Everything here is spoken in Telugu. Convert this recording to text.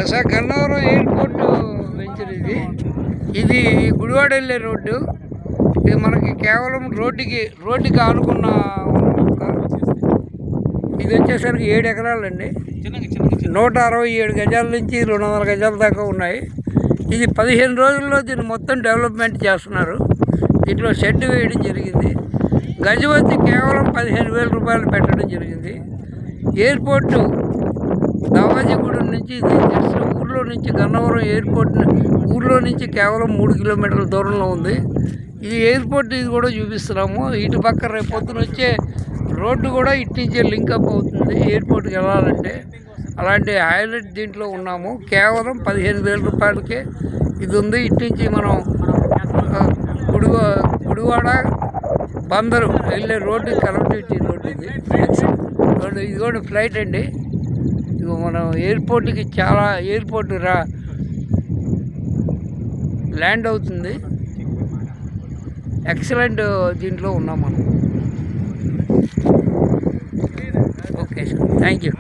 సార్ గన్నవరం ఎయిర్పోర్ట్ వెంచర్ ఇది గుడివాడ వెళ్ళే రోడ్డు. ఇది మనకి కేవలం రోడ్డుకి ఆనుకున్న ఇది వచ్చేసరికి 7 ఎకరాలండి. 167 గజాల నుంచి 200 గజాల దాకా ఉన్నాయి. ఇది 15 రోజుల్లో దీన్ని మొత్తం డెవలప్మెంట్ చేస్తున్నారు. దీంట్లో షెడ్ వేయడం జరిగింది. గజం వచ్చి కేవలం 15,000 రూపాయలు పెట్టడం జరిగింది. ఎయిర్పోర్టు దావాజీగూడెం నుంచి జస్ట్ ఊర్లో నుంచి గన్నవరం ఎయిర్పోర్ట్ ఊర్లో నుంచి కేవలం 3 కిలోమీటర్ల దూరంలో ఉంది. ఈ ఎయిర్పోర్ట్ ఇది కూడా చూపిస్తున్నాము. ఇటు పక్క రేపు పొద్దున వచ్చే రోడ్డు కూడా ఇటు నుంచే లింకప్ అవుతుంది ఎయిర్పోర్ట్కి వెళ్ళాలంటే. అలాంటి హైలైట్ దీంట్లో ఉన్నాము. కేవలం 15,000 రూపాయలకే ఇది ఉంది. ఇటు నుంచి మనం గుడివాడ బందరు వెళ్ళే రోడ్డు కనెక్టివిటీ రోడ్డు ఇది. ఇది కూడా ఫ్లైట్ అండి. ఇగో మనం ఎయిర్పోర్ట్కి ఎయిర్పోర్ట్ ల్యాండ్ అవుతుంది. ఎక్సలెంట్ దీంట్లో ఉన్నాం మనం. Okay sir, thank you.